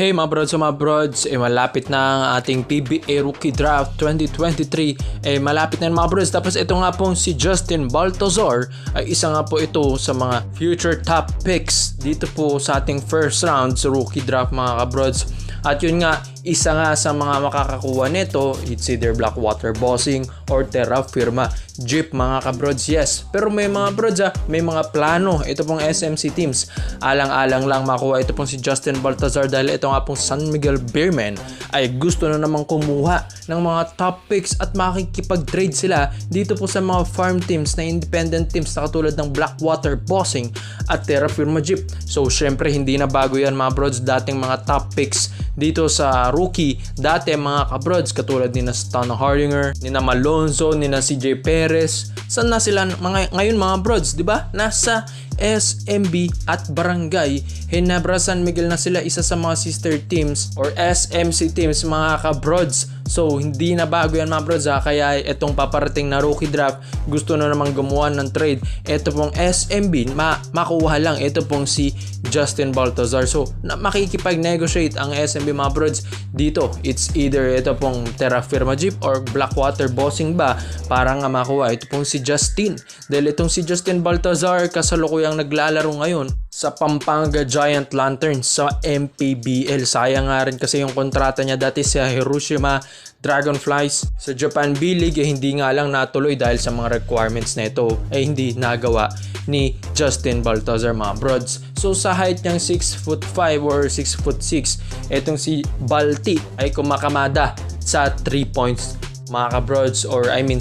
Hey mga brods, malapit na ang ating PBA Rookie Draft 2023. Malapit na mga brods. Tapos ito nga pong si Justin Baltazar ay isa nga po ito sa mga future top picks dito po sa ating first round sa Rookie Draft mga kabrods. At yun nga, isa nga sa mga makakakuha nito, it's either Blackwater Bossing or Terra Firma Jeep mga kabrods. Yes, pero may mga brods may mga plano ito pong SMC teams. Alang-alang lang makuha ito pong si Justin Baltazar dahil ito nga pong San Miguel Beermen ay gusto na namang kumuha ng mga top picks at makikipag-trade sila dito po sa mga farm teams na independent teams na katulad ng Blackwater Bossing at Terra Firma Jeep. So syempre hindi na bago yan mga brods, dating mga top picks dito sa rookie dati mga kabrods katulad ni na Stan Hardinger, ni na Malonzo, ni na CJ Perez. Saan na sila ngayon mga brods, di ba? Nasa SMB at Barangay Ginebra San Miguel na sila, isa sa mga sister teams or SMC teams mga kabrods. So hindi na bago yan mga brods kaya itong paparating na rookie draft gusto na namang gumawa ng trade. Ito pong SMB makuha lang ito pong si Justin Baltazar. So makikipag-negotiate ang SMB mga brods dito. It's either ito pong Terra Firma Jeep or Blackwater Bossing ba para nga makuha ito pong si Justin. Dahil itong si Justin Baltazar kasalukuyang naglalaro ngayon sa Pampanga Giant Lanterns sa MPBL. Sayang nga rin kasi yung kontrata niya dati sa Hiroshima Dragonflies sa Japan B-League hindi nga lang natuloy dahil sa mga requirements na ito hindi nagawa ni Justin Baltazar mga brods. So sa height niyang 6'5" or 6'6", itong si Balti ay kumakamada sa 3 points mga kabrods, or 6'7"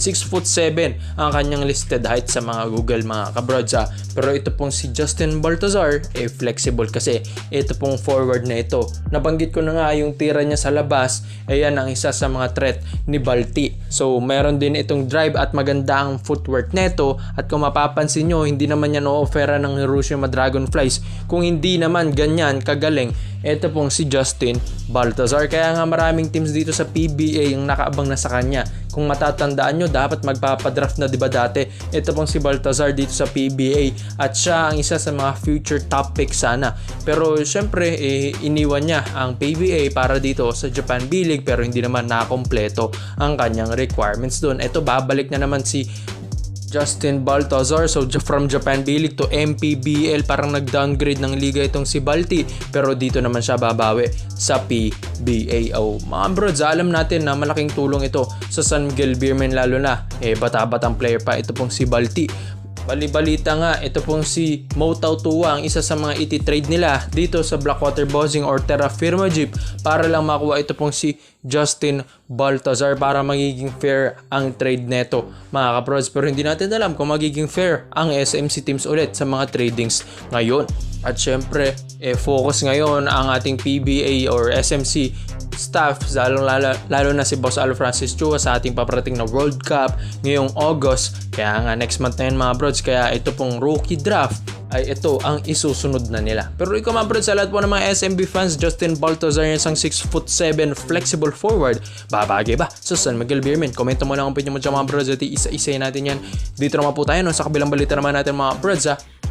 ang kanyang listed height sa mga Google mga kabrods Pero ito pong si Justin Baltazar flexible kasi ito pong forward na ito. Nabanggit ko na nga yung tira niya sa labas, ayan ang isa sa mga threat ni Balti. So meron din itong drive at maganda ang footwork neto, at kung mapapansin nyo hindi naman yan o-offera ng Hiroshima Dragonflies kung hindi naman ganyan kagaling ito pong si Justin Baltazar. Kaya nga maraming teams dito sa PBA yung nakaabang na sa kanya. Kung matatandaan nyo, dapat magpapadraft na diba dati ito pong si Baltazar dito sa PBA, at siya ang isa sa mga future top pick sana. Pero syempre iniwan niya ang PBA para dito sa Japan B-League, pero hindi naman nakompleto ang kanyang requirements doon. Ito babalik na naman si Justin Baltazar. So from Japan B-League to MPBL, parang nag-downgrade ng liga itong si Balti, pero dito naman siya babawi sa PBA. Mga brods, alam natin na malaking tulong ito sa San Miguel Beermen, lalo na bata-batang player pa ito pong si Balti. Bali-balita nga, ito pong si Motau Tua ang isa sa mga iti-trade nila dito sa Blackwater Bossing or Terra Firma Jeep para lang makuha ito pong si Justin Baltazar para magiging fair ang trade neto mga kaprods. Pero hindi natin alam kung magiging fair ang SMC teams ulit sa mga tradings ngayon. At syempre, focus ngayon ang ating PBA or SMC staff, lalo na si Boss Al Francis Chua sa ating paparating na World Cup ngayong August. Kaya nga next month na yun mga brods, kaya ito pong rookie draft ay ito ang isusunod na nila. Pero ikaw mga brods, sa lahat po ng mga SMB fans, Justin Baltazar yung isang 6'7" flexible forward, babagay ba sa San Miguel Beermen? Komento mo lang ang opinion mo dyan mga brods, at isa-isa natin yan. Dito naman po tayo sa kabilang balita naman natin mga brods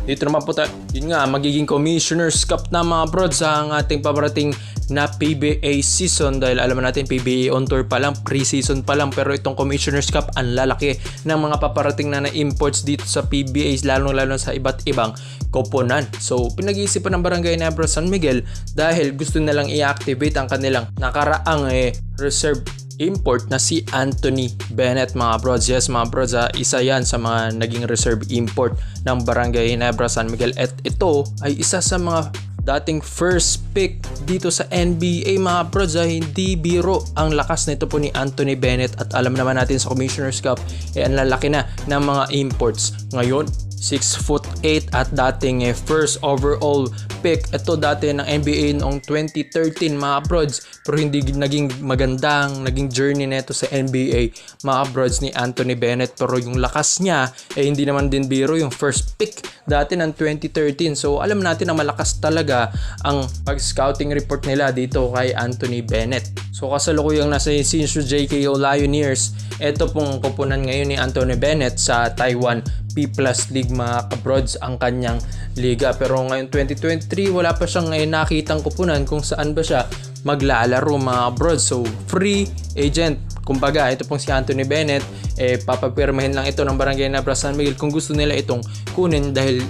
Dito naman po tayo, yun nga, magiging Commissioner's Cup na mga brods ang ating paparating na PBA season, dahil alam natin PBA on tour pa lang, pre-season pa lang, pero itong Commissioner's Cup ang lalaki ng mga paparating na imports dito sa PBA, lalo sa iba't ibang koponan. So pinag-iisipan ng Barangay Ginebra San Miguel dahil gusto nilang i-activate ang kanilang nakaraang reserve import na si Anthony Bennett mga brods. Yes mga brods, isa yan sa mga naging reserve import ng Barangay Ginebra San Miguel, at ito ay isa sa mga dating first pick dito sa NBA mga brods. Hindi biro ang lakas nito po ni Anthony Bennett, at alam naman natin sa Commissioner's Cup ang lalaki na ng mga imports ngayon. 6'8" at dating first overall pick ito dati ng NBA noong 2013 mga brods, pero hindi naging magandang naging journey nito sa NBA mga brods ni Anthony Bennett. Pero yung lakas niya hindi naman din biro, yung first pick dati ng 2013. So alam natin na malakas talaga ang pag-scouting report nila dito kay Anthony Bennett. So kasalukuyang nasa Shinshu JKO Lioneers, ito pong kupunan ngayon ni Anthony Bennett sa Taiwan P+ League mga kabrods ang kanyang liga. Pero ngayon 2023 wala pa siyang nakitang kupunan kung saan ba siya maglalaro mga kabrods. So free agent. Kumbaga, ito pong si Anthony Bennett, papapirmahin lang ito ng Barangay Nebra San Miguel kung gusto nila itong kunin dahil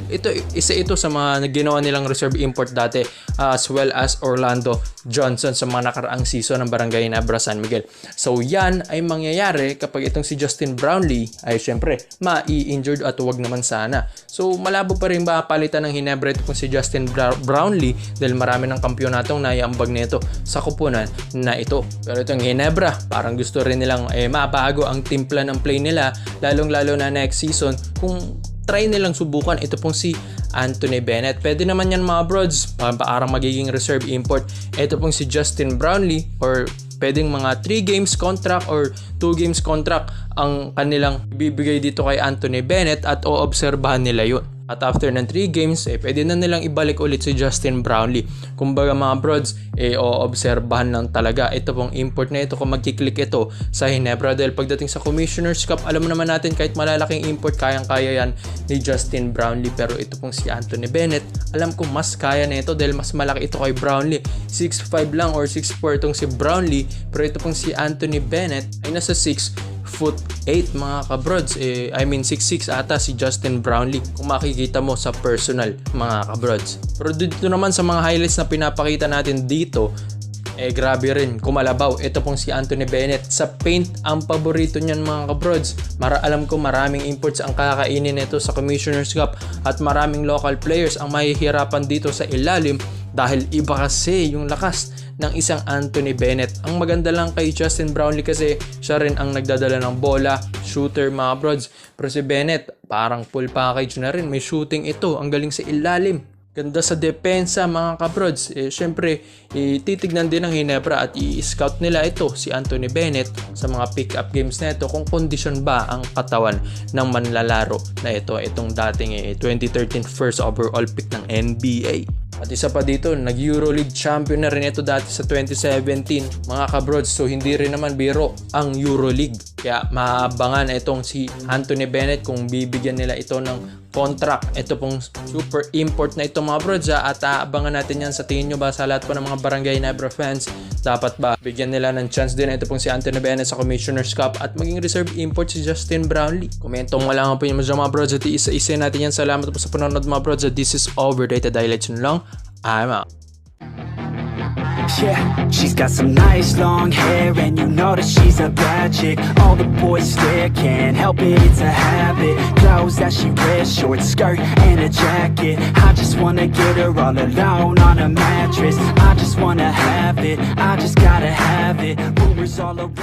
isa ito sa mga ginawa nilang reserve import dati as well as Orlando Johnson sa mga nakaraang season ng Barangay Nebra San Miguel. So yan ay mangyayari kapag itong si Justin Brownlee ay syempre ma-injured at huwag naman sana. So malabo pa rin ba palitan ng Hinebra ito pong si Justin Brownlee dahil marami ng kampyonatong naiambag nito sa kupunan na ito. Pero itong Hinebra parang gusto rin nilang mabago ang timpla ng play nila lalong-lalo na next season kung try nilang subukan ito pong si Anthony Bennett. Pwede naman yan mga brods, parang magiging reserve import. Ito pong si Justin Brownlee or pwedeng mga 3 games contract or 2 games contract ang kanilang bibigay dito kay Anthony Bennett at oobserbahan nila yun. At after ng 3 games, pwede na nilang ibalik ulit si Justin Brownlee. Kumbaga mga brods, oobserbahan lang talaga. Ito pong import na ito kung magkiklik ito sa Hinebra. Dahil pagdating sa Commissioner's Cup, alam naman natin kahit malalaking import, kayang-kaya yan ni Justin Brownlee. Pero ito pong si Anthony Bennett, alam ko mas kaya na ito dahil mas malaki ito kay Brownlee. 6'5 lang or 6'4 itong si Brownlee. Pero ito pong si Anthony Bennett ay nasa 6'8" mga kabrods. I mean 6'6" ata si Justin Brownlee kung makikita mo sa personal mga kabrods. Pero dito naman sa mga highlights na pinapakita natin dito, grabe rin kumalabaw. Ito pong si Anthony Bennett sa paint ang paborito niyan mga kabrods. Alam ko maraming imports ang kakainin nito sa Commissioner's Cup at maraming local players ang mahihirapan dito sa ilalim dahil iba kasi yung lakas ng isang Anthony Bennett. Ang maganda lang kay Justin Brownlee kasi siya rin ang nagdadala ng bola, shooter mga brods. Pero si Bennett parang full package na rin, may shooting ito, ang galing sa ilalim. Ganda sa depensa mga kabrods. Syempre, titignan din ng Hinebra at i-scout nila ito si Anthony Bennett sa mga pick-up games na ito kung kondisyon ba ang katawan ng manlalaro na ito. Itong dating 2013 first overall pick ng NBA. At isa pa dito, nag-Euroleague champion na rin ito dati sa 2017 mga kabrods. So hindi rin naman biro ang Euroleague. Kaya maabangan itong si Anthony Bennett kung bibigyan nila ito ng contract. Ito pong super import na ito mga brods at aabangan natin yan. Sa tingin nyo ba sa lahat po ng mga Barangay Nebra fans, dapat ba bigyan nila ng chance din ito pong si Anthony Bennett sa Commissioner's Cup at maging reserve import si Justin Brownlee? Komento mo lang po yung mga brods at isa-isa natin yan. Salamat po sa panonood mga brods at this is Overrated Highlights lang. I'm out. Yeah, she's got some nice long hair and you know that she's a bad chick. All the boys stare, can't help it, it's a habit. Clothes that she wears, short skirt and a jacket. I just wanna get her all alone on a mattress. I just wanna have it, I just gotta have it. Rumors all around.